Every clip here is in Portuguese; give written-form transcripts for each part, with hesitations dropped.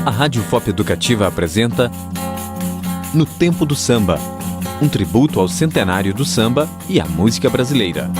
A Rádio FOP Educativa apresenta No Tempo do Samba, um tributo ao centenário do samba e à música brasileira.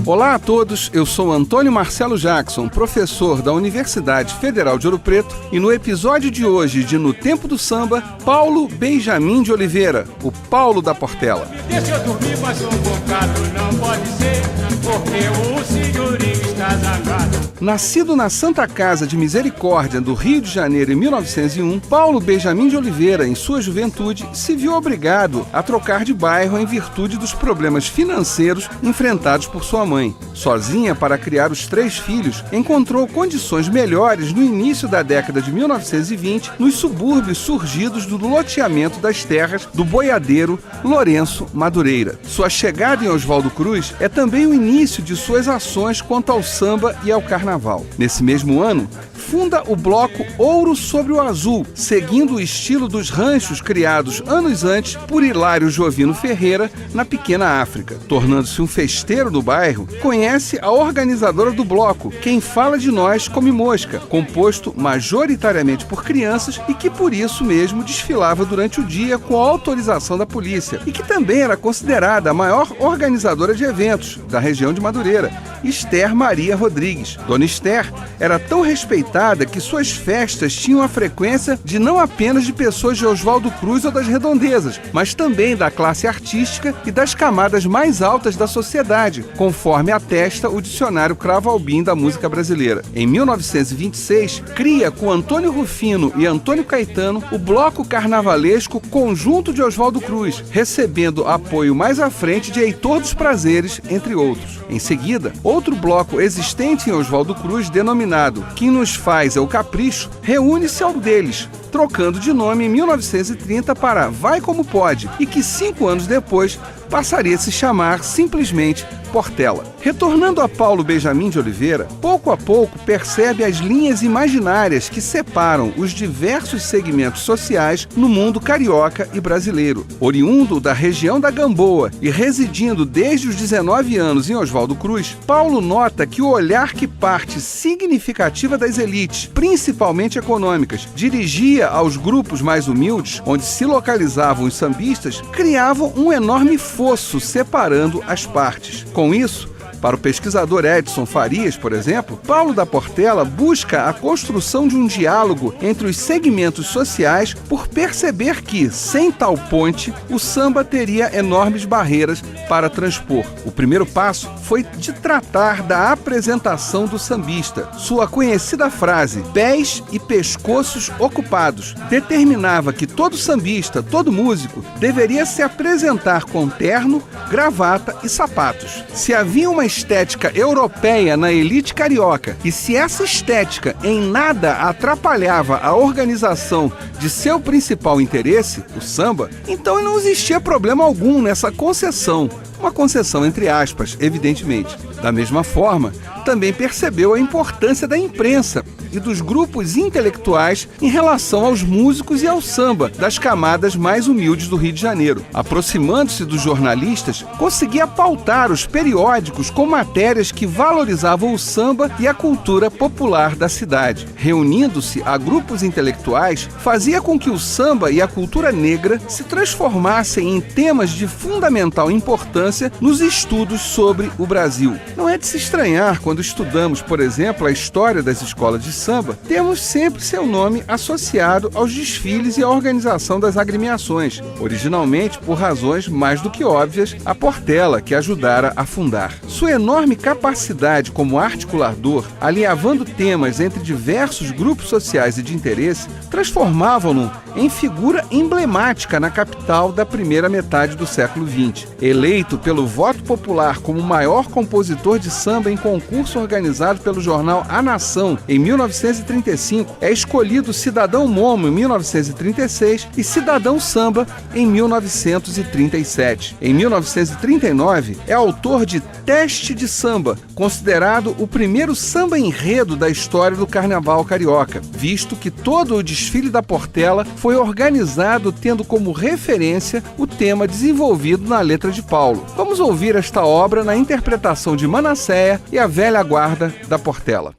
Olá a todos, eu sou Antônio Marcelo Jackson, professor da Universidade Federal de Ouro Preto, e no episódio de hoje de No Tempo do Samba, Paulo Benjamin de Oliveira, o Paulo da Portela. Deixa eu dormir mais um bocado, não pode ser, porque o senhorinho está zangado. Nascido na Santa Casa de Misericórdia do Rio de Janeiro em 1901, Paulo Benjamin de Oliveira, em sua juventude, se viu obrigado a trocar de bairro em virtude dos problemas financeiros enfrentados por sua mãe. Sozinha para criar os 3 filhos, encontrou condições melhores no início da década de 1920 nos subúrbios surgidos do loteamento das terras do boiadeiro Lourenço Madureira. Sua chegada em Oswaldo Cruz é também o início de suas ações quanto ao samba e ao carnaval. Nesse mesmo ano, funda o bloco Ouro sobre o Azul, seguindo o estilo dos ranchos criados anos antes por Hilário Jovino Ferreira na Pequena África. Tornando-se um festeiro do bairro, conhece a organizadora do bloco, Quem Fala de Nós Come Mosca, composto majoritariamente por crianças e que por isso mesmo desfilava durante o dia com a autorização da polícia, e que também era considerada a maior organizadora de eventos da região de Madureira, Esther Maria Rodrigues. Dona Esther era tão respeitada que suas festas tinham a frequência de não apenas de pessoas de Oswaldo Cruz ou das redondezas, mas também da classe artística e das camadas mais altas da sociedade, conforme atesta o dicionário Cravo Albim da música brasileira. Em 1926, cria com Antônio Rufino e Antônio Caetano o bloco carnavalesco Conjunto de Oswaldo Cruz, recebendo apoio mais à frente de Heitor dos Prazeres, entre outros. Em seguida, outro bloco existente em Oswaldo Cruz, denominado Quem Nos Faz é o Capricho, reúne-se ao deles, trocando de nome em 1930 para Vai Como Pode, e que 5 anos depois passaria a se chamar simplesmente Portela. Retornando a Paulo Benjamin de Oliveira, pouco a pouco percebe as linhas imaginárias que separam os diversos segmentos sociais no mundo carioca e brasileiro. Oriundo da região da Gamboa e residindo desde os 19 anos em Oswaldo Cruz, Paulo nota que o olhar que parte significativa das elites, principalmente econômicas, dirigia aos grupos mais humildes, onde se localizavam os sambistas, criavam um enorme fosso separando as partes. Com isso, para o pesquisador Edson Farias, por exemplo, Paulo da Portela busca a construção de um diálogo entre os segmentos sociais por perceber que, sem tal ponte, o samba teria enormes barreiras para transpor. O primeiro passo foi de tratar da apresentação do sambista. Sua conhecida frase, pés e pescoços ocupados, determinava que todo sambista, todo músico, deveria se apresentar com terno, gravata e sapatos. Se havia uma estética europeia na elite carioca, e se essa estética em nada atrapalhava a organização de seu principal interesse, o samba, então não existia problema algum nessa concessão. Uma concessão entre aspas, evidentemente. Da mesma forma, também percebeu a importância da imprensa e dos grupos intelectuais em relação aos músicos e ao samba das camadas mais humildes do Rio de Janeiro. Aproximando-se dos jornalistas, conseguia pautar os periódicos com matérias que valorizavam o samba e a cultura popular da cidade. Reunindo-se a grupos intelectuais, fazia com que o samba e a cultura negra se transformassem em temas de fundamental importância nos estudos sobre o Brasil. Não é de se estranhar quando estudamos, por exemplo, a história das escolas de samba, temos sempre seu nome associado aos desfiles e à organização das agremiações, originalmente, por razões mais do que óbvias, a Portela, que ajudara a fundar. Sua enorme capacidade como articulador, alinhavando temas entre diversos grupos sociais e de interesse, transformavam-no em figura emblemática na capital da primeira metade do século XX. Eleito pelo voto popular como o maior compositor de samba em concurso organizado pelo jornal A Nação em 1935, é escolhido Cidadão Momo em 1936 e Cidadão Samba em 1937. Em 1939, é autor de Mestre de Samba, considerado o primeiro samba-enredo da história do carnaval carioca, visto que todo o desfile da Portela foi organizado tendo como referência o tema desenvolvido na letra de Paulo. Vamos ouvir esta obra na interpretação de Manasseia e a velha guarda da Portela.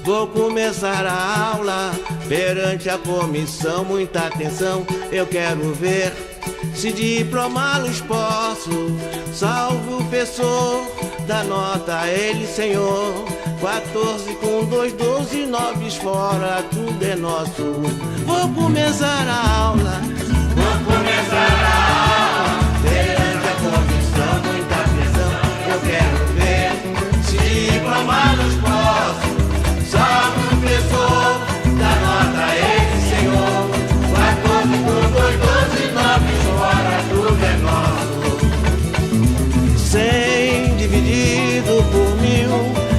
Vou começar a aula perante a comissão, muita atenção, eu quero ver se diplomá-los posso. Salve o professor, dá nota a ele, senhor. 14 com 2, 12, 9 fora, tudo é nosso. Vou começar a aula, vou começar a aula perante a comissão, muita atenção, eu quero ver se diplomá-los posso. Salve o professor, dá nota a ele, senhor. 14 com 2, 12, 9 fora, tudo é nosso. 100 dividido por 1000,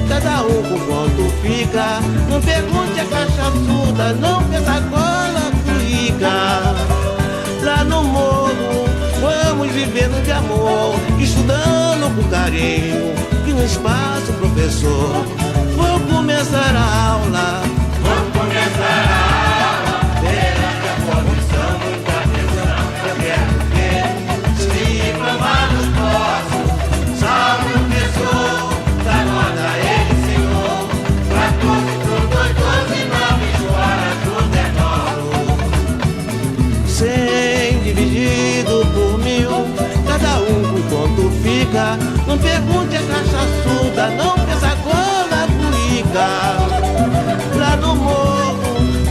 cada um com quanto fica. Não pergunte a caixa surda, não que essa cola cuica. Lá no morro, vamos vivendo de amor, estudando com carinho, que no espaço, professor. Vou começar a aula, vou começar a aula perante a comissão, muita atenção, eu quero ver se diplomá-los posso. Salve o professor, dá nota a ele, senhor. 14 com 2, 12, 9 fora, tudo é nosso. 100 dividido por 1000, cada um com quanto fica. Não pergunte a caixa surda, não pensa cola cuica. Lá no morro,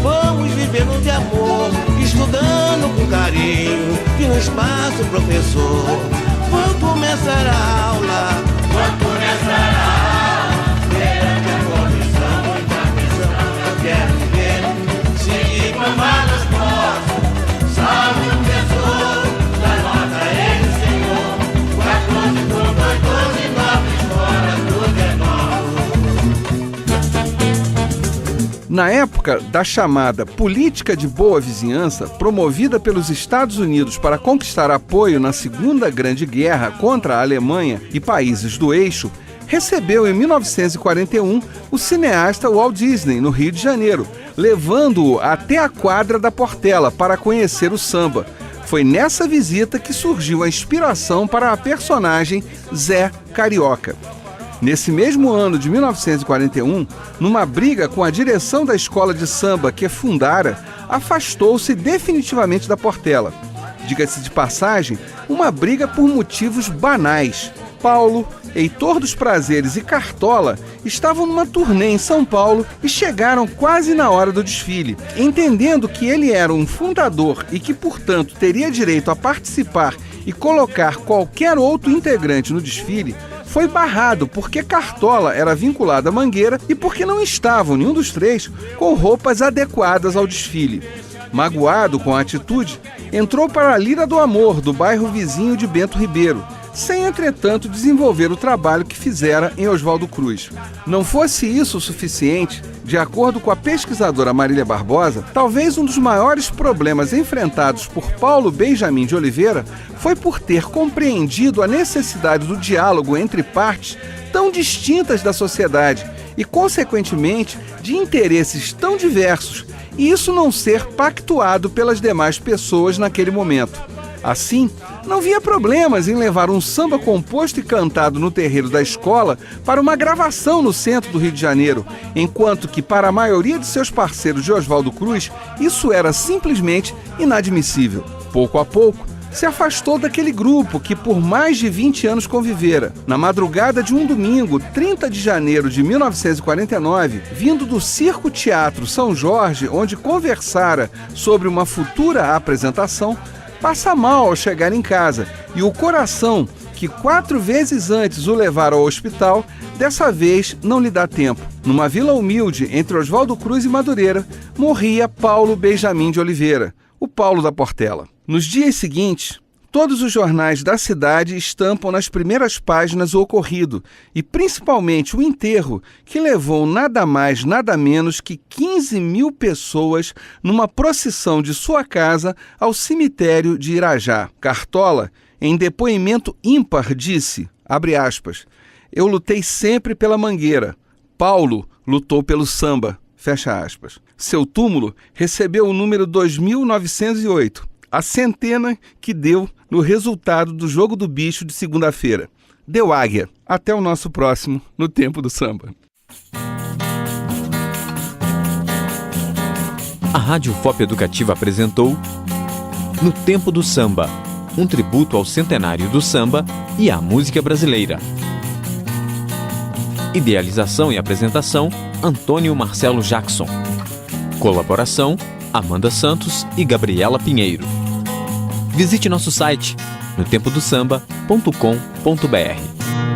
vamos vivendo de amor, estudando com carinho, que no espaço, professor. Vou começar a aula, vou começar a aula perante a comissão, muita atenção, eu quero ver se diplomá-los posso. Salve o professor, dá nota a ele, senhor. 14 com 2, 12, 9 fora, tudo é nosso. Na época da chamada Política de Boa Vizinhança, promovida pelos Estados Unidos para conquistar apoio na Segunda Grande Guerra contra a Alemanha e países do eixo, recebeu em 1941 o cineasta Walt Disney no Rio de Janeiro, levando-o até a quadra da Portela para conhecer o samba. Foi nessa visita que surgiu a inspiração para a personagem Zé Carioca. Nesse mesmo ano de 1941, numa briga com a direção da escola de samba que fundara, afastou-se definitivamente da Portela. Diga-se de passagem, uma briga por motivos banais. Paulo, Heitor dos Prazeres e Cartola estavam numa turnê em São Paulo e chegaram quase na hora do desfile. Entendendo que ele era um fundador e que, portanto, teria direito a participar e colocar qualquer outro integrante no desfile, foi barrado porque Cartola era vinculado à Mangueira e porque não estavam, nenhum dos três, com roupas adequadas ao desfile. Magoado com a atitude, entrou para a Lira do Amor, do bairro vizinho de Bento Ribeiro, sem, entretanto, desenvolver o trabalho que fizera em Oswaldo Cruz. Não fosse isso o suficiente, de acordo com a pesquisadora Marília Barbosa, talvez um dos maiores problemas enfrentados por Paulo Benjamin de Oliveira foi por ter compreendido a necessidade do diálogo entre partes tão distintas da sociedade e, consequentemente, de interesses tão diversos, e isso não ser pactuado pelas demais pessoas naquele momento. Assim, não via problemas em levar um samba composto e cantado no terreiro da escola para uma gravação no centro do Rio de Janeiro, enquanto que para a maioria de seus parceiros de Oswaldo Cruz, isso era simplesmente inadmissível. Pouco a pouco, se afastou daquele grupo que por mais de 20 anos convivera. Na madrugada de um domingo, 30 de janeiro de 1949, vindo do Circo Teatro São Jorge, onde conversara sobre uma futura apresentação, passa mal ao chegar em casa e o coração, que 4 vezes antes o levara ao hospital, dessa vez não lhe dá tempo. Numa vila humilde entre Oswaldo Cruz e Madureira, morria Paulo Benjamin de Oliveira, o Paulo da Portela. Nos dias seguintes, Todos os jornais da cidade estampam nas primeiras páginas o ocorrido, e principalmente o enterro, que levou nada mais, nada menos que 15 mil pessoas numa procissão de sua casa ao cemitério de Irajá. Cartola, em depoimento ímpar, disse, abre aspas, eu lutei sempre pela Mangueira. Paulo lutou pelo samba, fecha aspas. Seu túmulo recebeu o número 2908, a centena que deu no resultado do Jogo do Bicho de segunda-feira. Deu águia. Até o nosso próximo No Tempo do Samba. A Rádio FOP Educativa apresentou No Tempo do Samba, um tributo ao centenário do samba e à música brasileira. Idealização e apresentação, Antônio Marcelo Jackson. Colaboração, Amanda Santos e Gabriela Pinheiro. Visite nosso site notempodosamba.com.br.